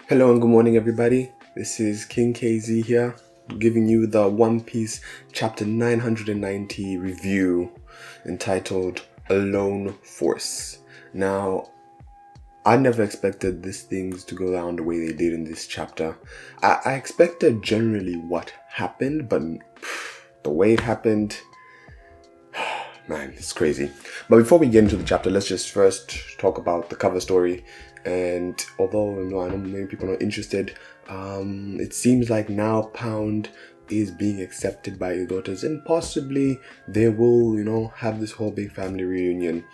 Hello and good morning, everybody. This is King KZ here, giving you the One Piece chapter 990 review entitled Alone Force. Now, I never expected these things to go down the way they did in this chapter. I expected generally what happened, but the way it happened, man, it's crazy. But before we get into the chapter, let's just first talk about the cover story. And although I know many people are not interested, it seems like now Pound is being accepted by his daughters, and possibly they will, have this whole big family reunion.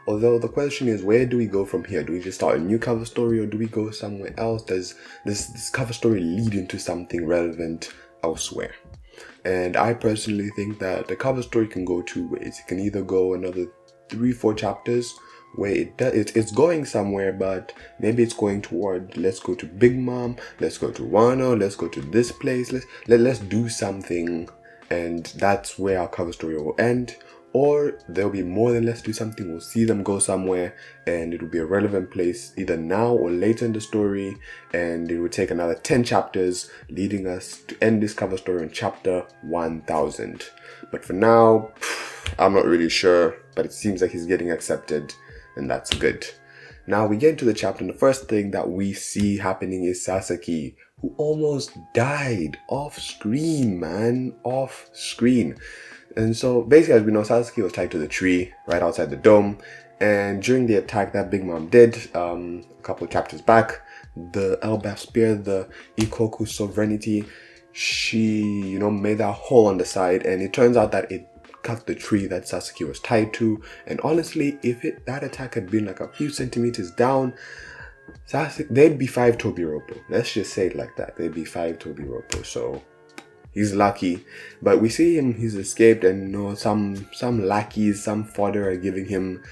Although the question is, where do we go from here? Do we just start a new cover story, or do we go somewhere else? Does this cover story lead into something relevant elsewhere? And I personally think that the cover story can go two ways. It can either go another 3-4 chapters where it's going somewhere, but maybe it's going toward, let's go to Big Mom, let's go to Wano, let's go to this place, let's do something, and that's where our cover story will end. Or there'll be more than let's do something. We'll see them go somewhere and it will be a relevant place either now or later in the story, and it will take another 10 chapters leading us to end this cover story in chapter 1000. But for now, I'm not really sure, but it seems like he's getting accepted, and that's good. Now we get into the chapter, and the first thing that we see happening is Sasaki, who almost died off screen, man, off screen. And so basically, as we know, Sasaki was tied to the tree right outside the dome, and during the attack that Big Mom did a couple of chapters back, the Elbaf Spear, the Ikoku Sovereignty, she made that hole on the side, and it turns out that it cut the tree that Sasaki was tied to. And honestly, if that attack had been like a few centimeters down, Sasaki, they'd be 5 Tobiropo. Let's just say it like that. They'd be 5 Tobiropo. So he's lucky. But we see him, he's escaped, and some lackeys, some fodder are giving him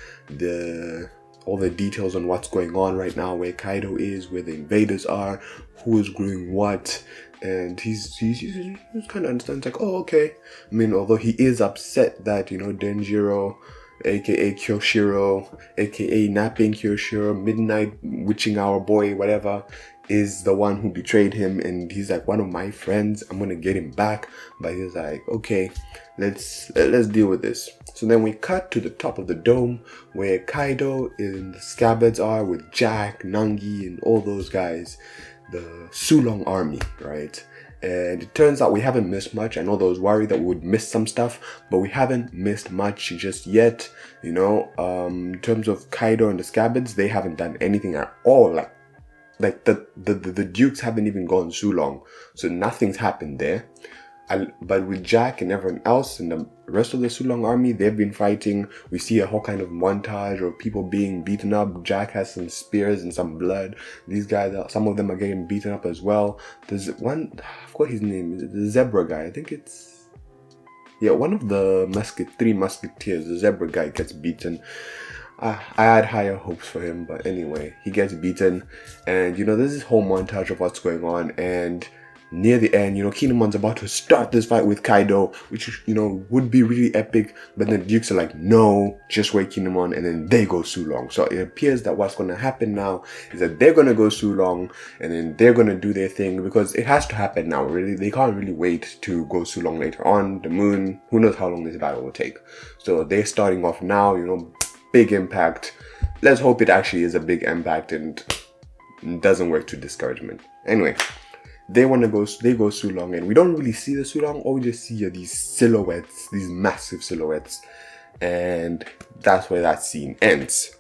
all the details on what's going on right now, where Kaido is, where the invaders are, who is doing what. And he's kind of understands, like, oh, okay. I mean, although he is upset that, Denjiro, aka Kyoshiro, aka Napping Kyoshiro, Midnight Witching Hour Boy, whatever, is the one who betrayed him. And he's like, one of my friends, I'm gonna get him back. But he's like, okay, let's deal with this. So then we cut to the top of the dome where Kaido and the Scabbards are with Jack, Nangi, and all those guys. The Sulong army, right? And it turns out we haven't missed much. I know there was worry that we would miss some stuff, but we haven't missed much just yet. In terms of Kaido and the Scabbards, they haven't done anything at all. Like the Dukes haven't even gone Sulong, so nothing's happened there. But with Jack and everyone else and the rest of the Sulong army, they've been fighting. We see a whole kind of montage of people being beaten up. Jack has some spears and some blood. These guys, some of them are getting beaten up as well. There's one, I forgot his name, is it the Zebra guy? I think it's, yeah, one of the three musketeers, the Zebra guy, gets beaten. I had higher hopes for him, but anyway, he gets beaten. And, there's this whole montage of what's going on, and near the end, Kinemon's about to start this fight with Kaido, which, would be really epic. But then the Dukes are like, no, just wait, Kinemon, and then they go Sulong. So it appears that what's going to happen now is that they're going to go Sulong, and then they're going to do their thing, because it has to happen now, really. They can't really wait to go Sulong later on. The moon, who knows how long this battle will take. So they're starting off now, big impact. Let's hope it actually is a big impact and doesn't work to discouragement. Anyway, they go Sulong, and we don't really see the Sulong. All we just see are these silhouettes, these massive silhouettes, and that's where that scene ends.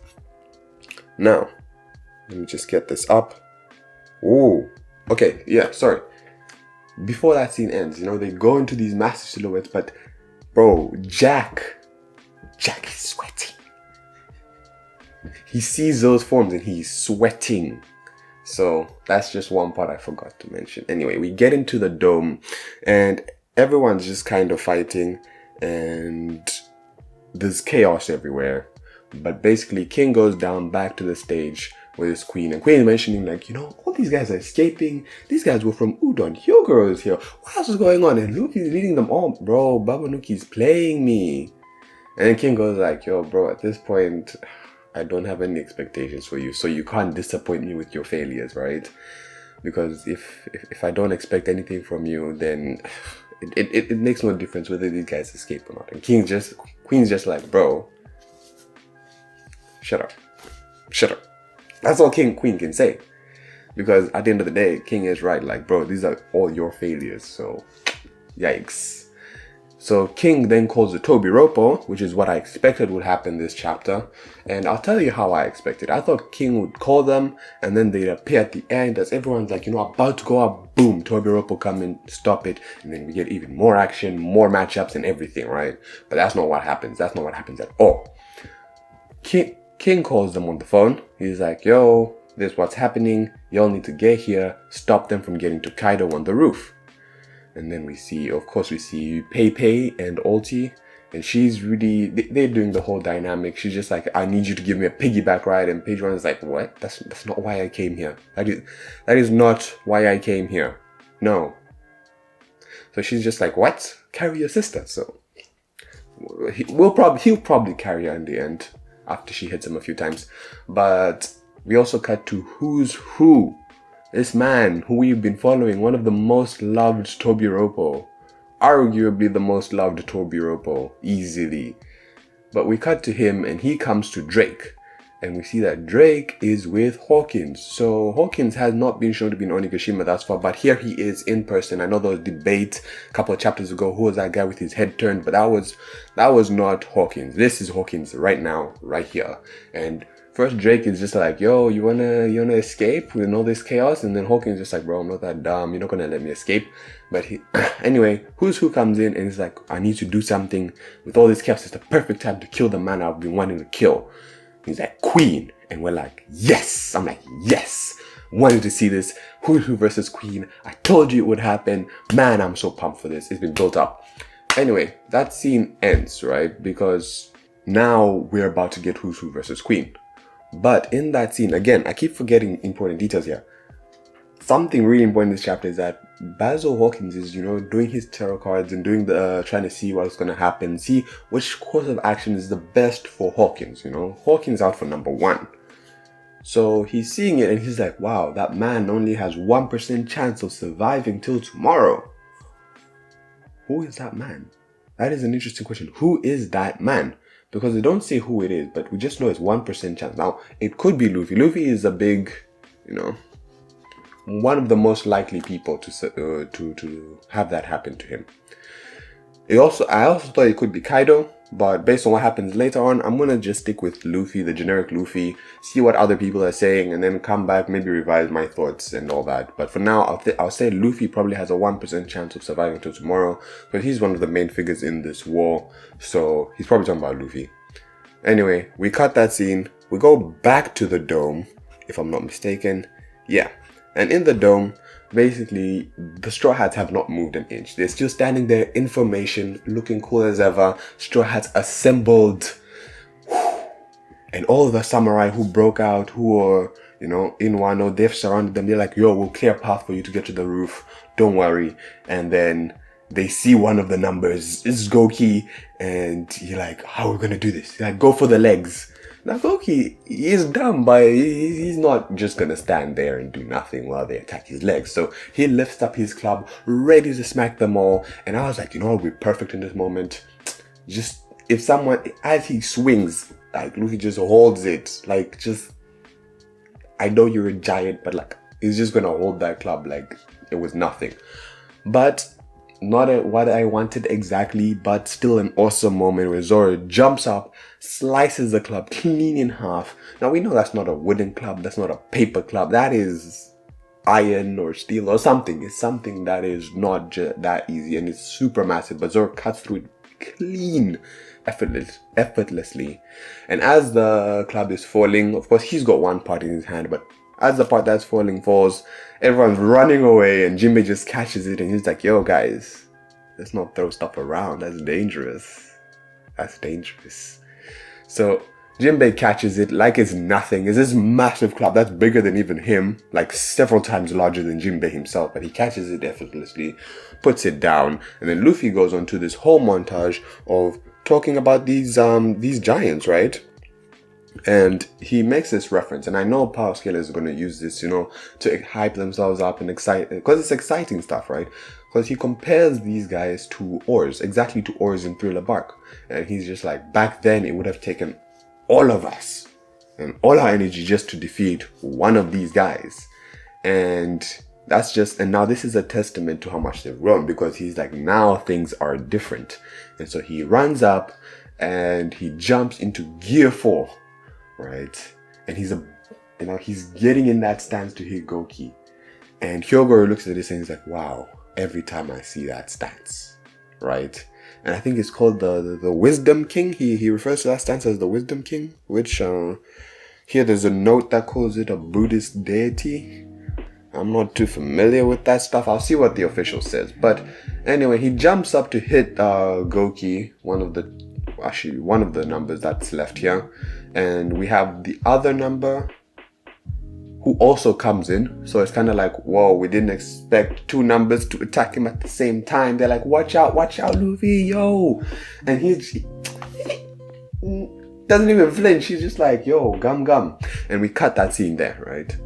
Now, let me just get this up. Oh, okay, yeah, sorry. Before that scene ends, they go into these massive silhouettes, but bro, Jack is sweating. He sees those forms and he's sweating. So that's just one part I forgot to mention. Anyway, we get into the dome and everyone's just kind of fighting and there's chaos everywhere. But basically, King goes down back to the stage with his queen, and Queen is mentioning, like, all these guys are escaping. These guys were from Udon. Hyogoro is here. What else is going on? And Luffy's leading them all. Bro, Babanuki's playing me. And then King goes like, yo, bro, at this point, I don't have any expectations for you, so you can't disappoint me with your failures, right? because if I don't expect anything from you, then it makes no difference whether these guys escape or not. And Queen's just like, bro, shut up. That's all Queen can say, because at the end of the day, King is right. Like, bro, these are all your failures. So, yikes. So King then calls the Tobiropo, which is what I expected would happen this chapter. And I'll tell you how I expected. I thought King would call them and then they'd appear at the end as everyone's like, about to go up. Boom, Tobiropo come in, stop it. And then we get even more action, more matchups and everything, right? But that's not what happens. That's not what happens at all. King calls them on the phone. He's like, yo, this is what's happening. Y'all need to get here. Stop them from getting to Kaido on the roof. And then we see Pei and Ulti, and she's really, they're doing the whole dynamic. She's just like, I need you to give me a piggyback ride, and Page One is like, what? That's not why I came here. That is not why I came here. No. So she's just like, what? Carry your sister. So he'll probably carry her in the end after she hits him a few times. But we also cut to who's who. This man who we've been following, one of the most loved Tobiropo. Arguably the most loved Tobiropo, easily. But we cut to him and he comes to Drake. And we see that Drake is with Hawkins. So Hawkins has not been shown to be in Onigashima thus far, but here he is in person. I know there was debate a couple of chapters ago, who was that guy with his head turned, but that was not Hawkins. This is Hawkins right now, right here. And first Drake is just like, yo, you wanna escape with all this chaos? And then Hawkins is just like, bro, I'm not that dumb, you're not gonna let me escape. But anyway, who comes in and is like, I need to do something with all this chaos. It's the perfect time to kill the man I've been wanting to kill. He's like, Queen. And we're like, yes. I'm like, yes. Wanted to see this. Who versus Queen. I told you it would happen. Man, I'm so pumped for this. It's been built up. Anyway, that scene ends, right? Because now we're about to get who versus Queen. But in that scene, again, I keep forgetting important details here. Something really important in this chapter is that Basil Hawkins is, doing his tarot cards and doing trying to see what's going to happen, see which course of action is the best for Hawkins, Hawkins out for number 1. So he's seeing it and he's like, wow, that man only has 1% chance of surviving till tomorrow. Who is that man? That is an interesting question. Who is that man? Because they don't say who it is, but we just know it's 1% chance. Now, it could be Luffy. Luffy is a big, one of the most likely people to have that happen to him. I also thought it could be Kaido, but based on what happens later on, I'm gonna just stick with Luffy, the generic Luffy, see what other people are saying, and then come back, maybe revise my thoughts and all that. But for now, I'll say Luffy probably has a 1% chance of surviving till tomorrow, but he's one of the main figures in this war, so he's probably talking about Luffy. Anyway, we cut that scene. We go back to the dome, if I'm not mistaken. Yeah. And in the dome, basically, the Straw Hats have not moved an inch. They're still standing there in formation, looking cool as ever. Straw Hats assembled. And all the samurai who broke out, who are, in Wano, they've surrounded them. They're like, yo, we'll clear a path for you to get to the roof. Don't worry. And then they see one of the numbers. It's Goki. And you're like, how are we going to do this? You're like, go for the legs. Now Goki, he's dumb, but he's not just gonna stand there and do nothing while they attack his legs. So he lifts up his club, ready to smack them all. And I was like, what would be perfect in this moment? Just, if someone, as he swings, like Luffy just holds it, like just, I know you're a giant, but like, he's just gonna hold that club like it was nothing. But not what I wanted exactly, but still an awesome moment where Zoro jumps up, slices the club clean in half. Now we know that's not a wooden club, that's not a paper club, that is iron or steel or something. It's something that is not that easy, and it's super massive, but Zoro cuts through it clean, effortlessly. And as the club is falling, of course he's got one part in his hand, but as the part that's falling falls, everyone's running away and Jinbei just catches it and he's like, yo guys, let's not throw stuff around, that's dangerous. That's dangerous. So Jinbei catches it like it's nothing. It's this massive club that's bigger than even him, like several times larger than Jinbei himself, but he catches it effortlessly, puts it down, and then Luffy goes on to this whole montage of talking about these giants, right? And he makes this reference, and I know power scalers is going to use this, to hype themselves up and excite, because it's exciting stuff, right? Because he compares these guys to oars, exactly to oars in Thriller Bark. And he's just like, back then it would have taken all of us and all our energy just to defeat one of these guys. And now this is a testament to how much they've grown, because he's like, now things are different. And so he runs up and he jumps into gear 4. Right, and he's getting in that stance to hit Goki, and Hyogoro looks at this and he's like, wow, every time I see that stance, right? And I think it's called the Wisdom King. He refers to that stance as the Wisdom King, which here there's a note that calls it a Buddhist deity. I'm not too familiar with that stuff. I'll see what the official says. But anyway, he jumps up to hit Goki, one of the numbers that's left here. And we have the other number who also comes in. So it's kind of like, whoa, we didn't expect 2 numbers to attack him at the same time. They're like, watch out, Luffy, yo. And he doesn't even flinch. He's just like, yo, gum. And we cut that scene there, right?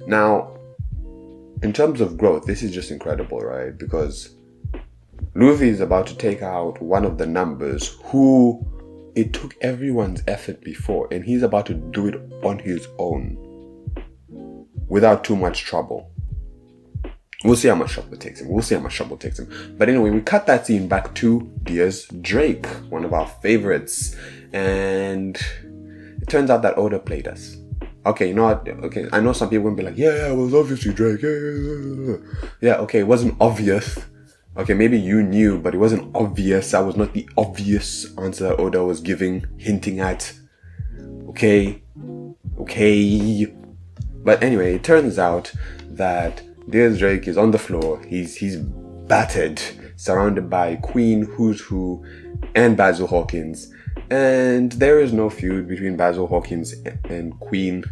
Now, in terms of growth, this is just incredible, right? Because Luffy is about to take out one of the numbers who it took everyone's effort before, and he's about to do it on his own without too much trouble. We'll see how much trouble it takes him. But anyway, we cut that scene back to Dear's Drake, one of our favorites. And it turns out that Oda played us. Okay, you know what? Okay, I know some people will be like, yeah, it was obviously Drake. Yeah, okay, it wasn't obvious. Okay, maybe you knew, but it wasn't obvious. That was not the obvious answer Oda was giving, hinting at. Okay. But anyway, it turns out that Dear's Drake is on the floor. He's battered, surrounded by Queen, Who's Who, and Basil Hawkins. And there is no feud between Basil Hawkins and Queen.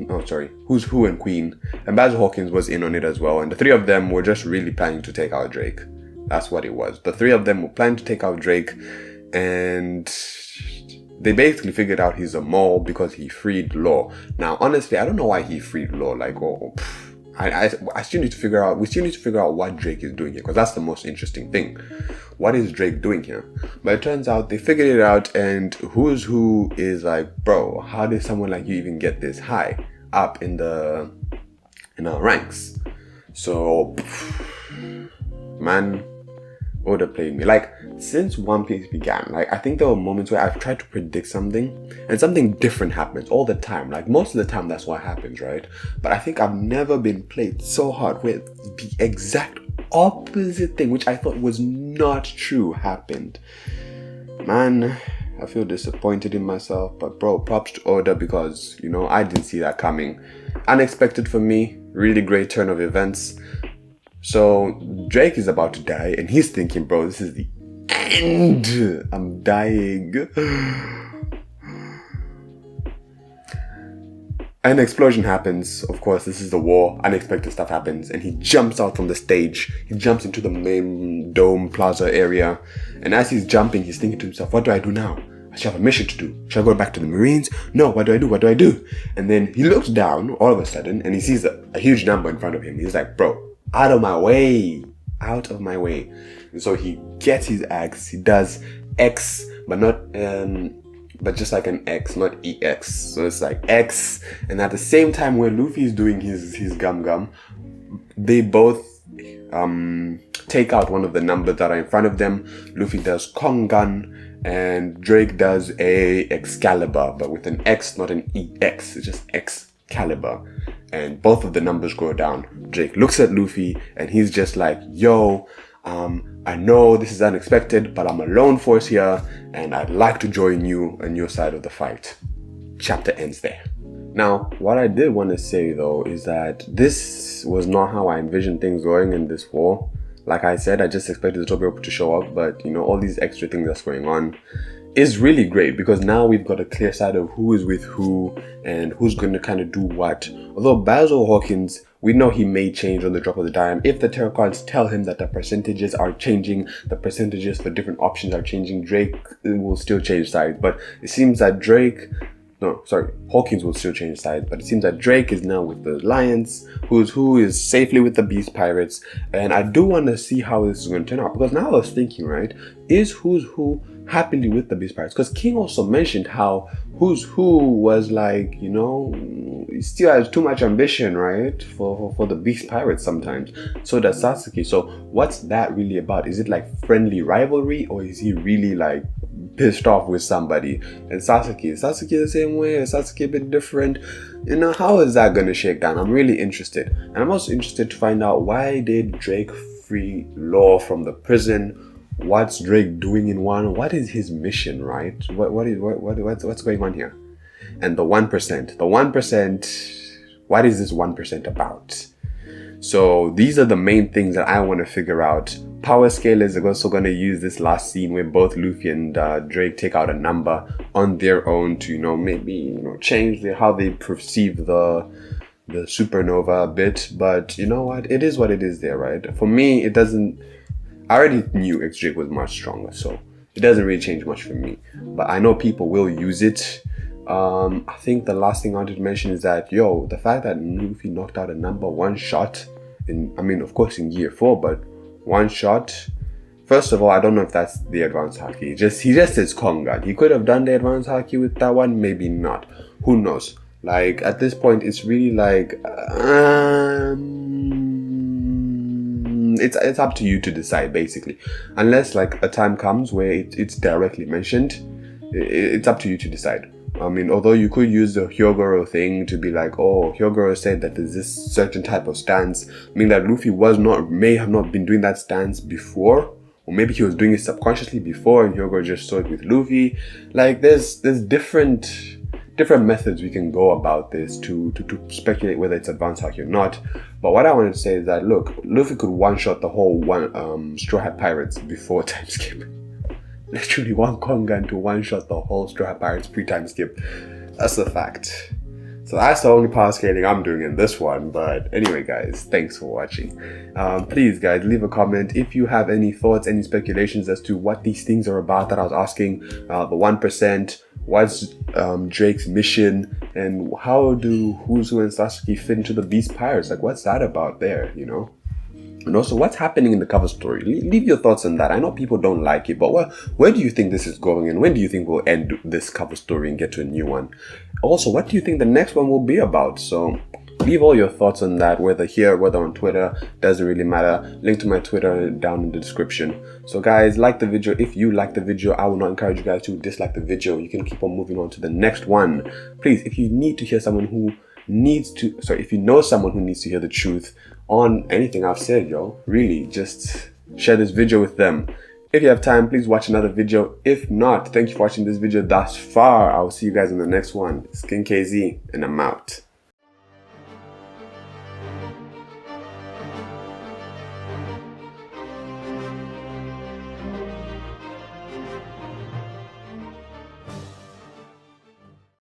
Oh, sorry. Who's Who and Queen. And Basil Hawkins was in on it as well. And the 3 of them were just really planning to take out Drake. That's what it was. The 3 of them were planning to take out Drake, and they basically figured out he's a mole because he freed Law. Now, honestly, I don't know why he freed Law. Like, I still need to figure out. We still need to figure out what Drake is doing here, because that's the most interesting thing. What is Drake doing here? But it turns out they figured it out, and Who's Who is like, bro, how did someone like you even get this high up in our ranks? So, man, Oda played me. Like, since One Piece began, like, I think there were moments where I've tried to predict something and something different happens all the time. Like, most of the time that's what happens, right? But I think I've never been played so hard where the exact opposite thing, which I thought was not true, happened. Man, I feel disappointed in myself, but bro, props to Oda, because, I didn't see that coming. Unexpected for me, really great turn of events. So Drake is about to die, and he's thinking, bro, this is the end. I'm dying. An explosion happens. Of course, this is the war. Unexpected stuff happens, and he jumps out from the stage. He jumps into the main dome plaza area, and as he's jumping, he's thinking to himself, what do I do now? I should have a mission to do. Should I go back to the Marines? No, what do I do? And then he looks down all of a sudden, and he sees a huge number in front of him. He's like, bro, out of my way. And so he gets his axe. He does X, but not but just like an X, not EX. So it's like X, and at the same time where Luffy is doing his gum, they both take out one of the numbers that are in front of them. Luffy does Kongan, and Drake does a Excalibur, but with an X, not an EX. It's just Excalibur. And both of the numbers go down. Drake looks at Luffy, and he's just like, yo, I know this is unexpected, but I'm a lone force here, and I'd like to join you on your side of the fight. Chapter ends there. Now, what I did want to say though is that this was not how I envisioned things going in this war. Like I said, I just expected the Tokyo to show up, but all these extra things that's going on is really great, because now we've got a clear side of who is with who and who's going to kind of do what. Although Basil Hawkins, we know he may change on the drop of the dime. If the tarot cards tell him that the percentages are changing, the percentages for different options are changing, Drake will still change sides. But it seems that Drake No, sorry, Hawkins will still change sides, but it seems that Drake is now with the Lions, Who's Who is safely with the Beast Pirates, and I do want to see how this is going to turn out, because now I was thinking, right, is Who's Who happily with the Beast Pirates? Because King also mentioned how Who's Who was like, you know, he still has too much ambition, right, for the Beast Pirates sometimes. So does Sasuke. So what's that really about? Is it like friendly rivalry, or is he really like pissed off with somebody? And Sasuke the same way? Is Sasuke a bit different? You know, how is that going to shake down? I'm really interested. And I'm also interested to find out, why did Drake free Law from the prison? What's Drake doing in one? What is his mission, right? What's going on here? And the 1%, what is this 1% about? So these are the main things that I want to figure out. Power Scale is also going to use this last scene where both Luffy and Drake take out a number on their own to, you know, maybe, you know, change how they perceive the supernova a bit. But you know what? It is what it is there, right? For me, it doesn't... I already knew Drake was much stronger, so it doesn't really change much for me. But I know people will use it. I think the last thing I wanted to mention is that, the fact that Luffy knocked out a number one shot of course in year 4, but one shot. First of all, I don't know if that's the advanced haki. He just says Kongan. He could have done the advanced haki with that one, maybe not. Who knows? Like, at this point, it's really like, it's up to you to decide, basically. Unless like a time comes where it's directly mentioned, it's up to you to decide. Although you could use the Hyogoro thing to be like, oh, Hyogoro said that there's this certain type of stance, that Luffy may have not been doing that stance before, or maybe he was doing it subconsciously before and Hyogoro just saw it with Luffy. Like, there's different methods we can go about this to speculate whether it's advanced haki or not. But what I wanted to say is that, look, Luffy could one-shot the whole Straw Hat Pirates before time skip. Literally one Kongan to one-shot the whole Straw Hat Pirates pre-time skip. That's a fact. So that's the only power scaling I'm doing in this one. But anyway, guys, thanks for watching. Please, guys, leave a comment if you have any thoughts, any speculations as to what these things are about that I was asking. The 1%, what's Drake's mission, and how do Who's Who and Sasuke fit into the Beast Pirates? Like, what's that about there, you know? And also, what's happening in the cover story? Leave your thoughts on that. I know people don't like it, but where do you think this is going, and when do you think we'll end this cover story and get to a new one? Also, what do you think the next one will be about? So leave all your thoughts on that, whether here, whether on Twitter, doesn't really matter. Link to my Twitter down in the description. So guys, like the video. If you like the video, I will not encourage you guys to dislike the video. You can keep on moving on to the next one. Please, if you need to hear someone who if you know someone who needs to hear the truth on anything I've said, really, just share this video with them. If you have time, please watch another video. If not, thank you for watching this video thus far. I will see you guys in the next one. It's King KZ, and I'm out.